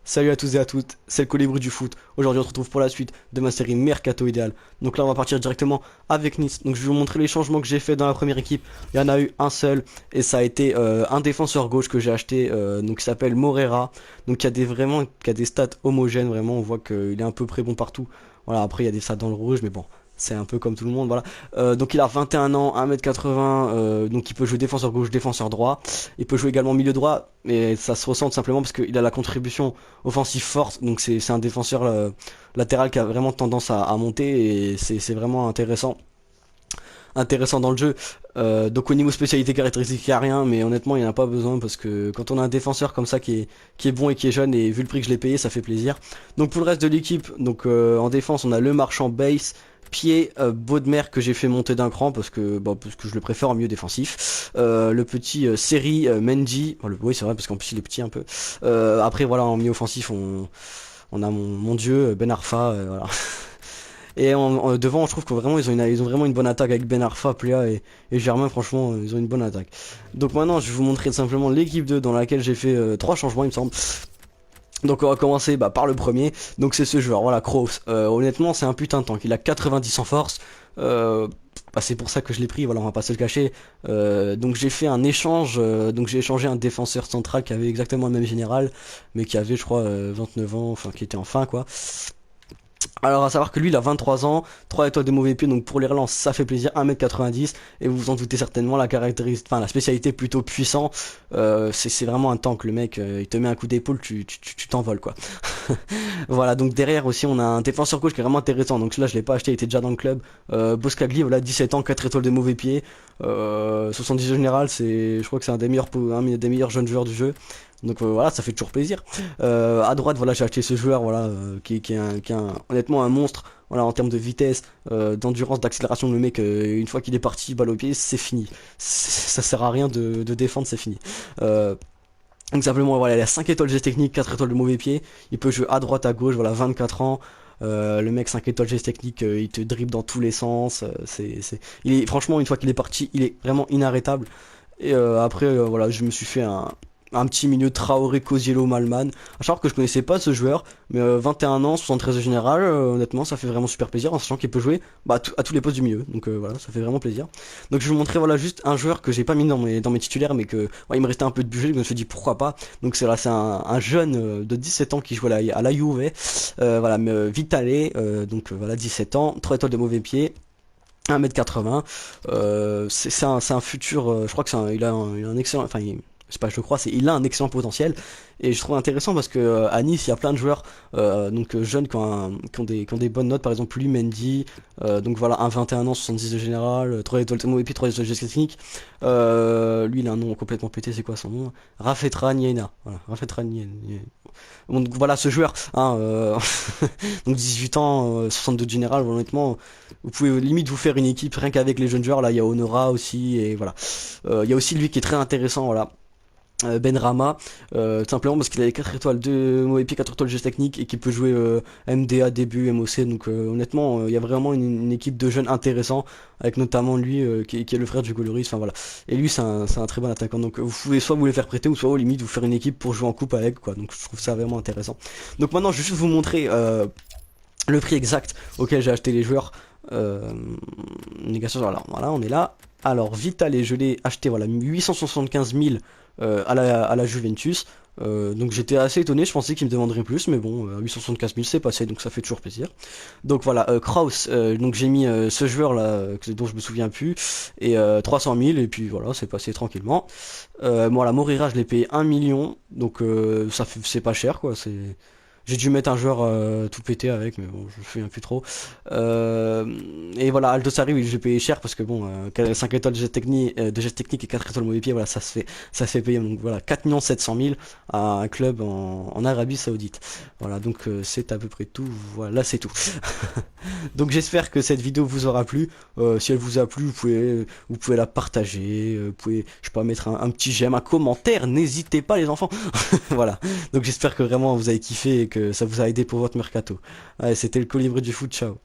Salut à tous et à toutes, c'est le Colibri du foot. Aujourd'hui on se retrouve pour la suite de ma série Mercato Idéal. Donc là on va partir directement avec Nice. Donc je vais vous montrer les changements que j'ai fait dans la première équipe. Il y en a eu un seul et ça a été un défenseur gauche que j'ai acheté, donc qui s'appelle Morera. Donc qui a des stats homogènes, vraiment on voit qu'il est à peu près bon partout. Voilà, après il y a des stats dans le rouge mais bon. C'est un peu comme tout le monde, voilà. Donc il a 21 ans, 1m80, donc il peut jouer défenseur gauche, défenseur droit. Il peut jouer également milieu droit, mais ça se ressent tout simplement parce qu'il a la contribution offensive forte. Donc c'est un défenseur latéral qui a vraiment tendance à monter et c'est vraiment intéressant dans le jeu. Donc au niveau spécialité caractéristique, il n'y a rien, mais honnêtement, il n'y en a pas besoin parce que quand on a un défenseur comme ça qui est bon et qui est jeune, et vu le prix que je l'ai payé, ça fait plaisir. Donc pour le reste de l'équipe, donc en défense, on a le marchand base. Pied Baudemer que j'ai fait monter d'un cran parce que je le préfère en milieu défensif. Le petit Seri Mendy, oui c'est vrai parce qu'en plus il est petit un peu. Après voilà en milieu offensif on a mon dieu Ben Arfa, voilà. Et devant, je trouve que vraiment ils ont vraiment une bonne attaque avec Ben Arfa, Pléa et Germain. Franchement, ils ont une bonne attaque. Donc maintenant, je vais vous montrer simplement l'équipe 2 dans laquelle j'ai fait 3 changements, il me semble. Donc on va commencer par le premier. Donc c'est ce joueur, voilà, Kroos. Honnêtement, c'est un putain de tank. Il a 90 en force. Euh, c'est pour ça que je l'ai pris. Voilà, on va pas se le cacher. Donc j'ai fait un échange. Donc j'ai échangé un défenseur central qui avait exactement le même général, mais qui avait, je crois, 29 ans, enfin qui était en fin quoi. Alors à savoir que lui il a 23 ans, 3 étoiles de mauvais pied, donc pour les relances ça fait plaisir, 1m90, et vous vous en doutez certainement, la caractéristique, enfin la spécialité plutôt puissant, c'est vraiment un tank, le mec, il te met un coup d'épaule, tu t'envoles quoi. Voilà, donc derrière aussi on a un défenseur gauche qui est vraiment intéressant, donc là je l'ai pas acheté, il était déjà dans le club, Boscagli, voilà, 17 ans, 4 étoiles de mauvais pied, 70 général, je crois que c'est un des meilleurs jeunes joueurs du jeu. Donc voilà, ça fait toujours plaisir. À droite, voilà, j'ai acheté ce joueur, voilà, honnêtement un monstre. Voilà, en termes de vitesse, d'endurance, d'accélération, le mec, une fois qu'il est parti, balle au pied, c'est fini. Ça sert à rien de défendre, c'est fini. Euh, donc simplement, voilà, il a 5 étoiles geste technique, 4 étoiles de mauvais pied. Il peut jouer à droite, à gauche, voilà, 24 ans. Le mec 5 étoiles geste technique, il te dribble dans tous les sens. Franchement, une fois qu'il est parti, il est vraiment inarrêtable. Et après, voilà, je me suis fait un petit milieu Traoré, Kosielo, Malman. À savoir que je connaissais pas ce joueur, mais 21 ans, 73 de général, honnêtement, ça fait vraiment super plaisir en sachant qu'il peut jouer à tous les postes du milieu. Donc voilà, ça fait vraiment plaisir. Donc je vais vous montrer voilà juste un joueur que j'ai pas mis dans mes titulaires, mais que ouais, il me restait un peu de budget, je me suis dit pourquoi pas. Donc c'est un jeune de 17 ans qui joue à la Juve, voilà, Vitale, donc voilà 17 ans, 3 étoiles de mauvais pied. 1m80, c'est un futur, je crois que il a un excellent, enfin c'est pas je crois, il a un excellent potentiel et je trouve intéressant parce que à Nice il y a plein de joueurs jeunes qui ont des bonnes notes, par exemple lui Mendy, donc voilà un 21 ans 70 de général, 3 étoiles de mauvais puis 3 étoiles de geste technique, lui il a un nom complètement pété, c'est quoi son nom? Rafetra Niena, voilà, Rafetra Niena. Donc voilà ce joueur, hein, donc 18 ans, 62 de général, honnêtement vous pouvez limite vous faire une équipe rien qu'avec les jeunes joueurs, là il y a Honora aussi et voilà. Il y a aussi lui qui est très intéressant, voilà. Ben Rama, tout simplement parce qu'il a les 4 étoiles de mauvais pied, 4 étoiles de geste technique et qu'il peut jouer MDA, début, MOC. Donc honnêtement, il y a vraiment une équipe de jeunes intéressants avec notamment lui qui est le frère du Goloris. Enfin voilà. Et lui, c'est un très bon attaquant. Donc vous pouvez soit vous les faire prêter ou soit au limite vous faire une équipe pour jouer en coupe avec quoi. Donc je trouve ça vraiment intéressant. Donc maintenant, je vais juste vous montrer le prix exact auquel j'ai acheté les joueurs. Négation, alors voilà, on est là. Alors Vital et je l'ai acheté voilà 875 000 à la Juventus. Donc j'étais assez étonné, je pensais qu'il me demanderait plus, mais bon, 875 000 c'est passé, donc ça fait toujours plaisir. Donc voilà, Kraus, donc j'ai mis ce joueur là, dont je me souviens plus, et 300 000, et puis voilà, c'est passé tranquillement. Voilà, Morira, je l'ai payé 1 million, donc c'est pas cher quoi, j'ai dû mettre un joueur tout pété avec, mais bon, je me souviens plus trop. Et voilà, Aldosari, oui, j'ai payé cher parce que bon, 5 étoiles de geste technique et 4 étoiles de mauvais pied, voilà, ça se fait payer. Donc voilà, 4 700 000 à un club en Arabie Saoudite. Voilà, donc c'est à peu près tout. Voilà, c'est tout. Donc j'espère que cette vidéo vous aura plu. Si elle vous a plu, vous pouvez la partager. Vous pouvez, je sais pas, mettre un petit j'aime, un commentaire. N'hésitez pas, les enfants. Voilà. Donc j'espère que vraiment vous avez kiffé et que ça vous a aidé pour votre mercato. Allez, c'était le Colibri du foot, ciao.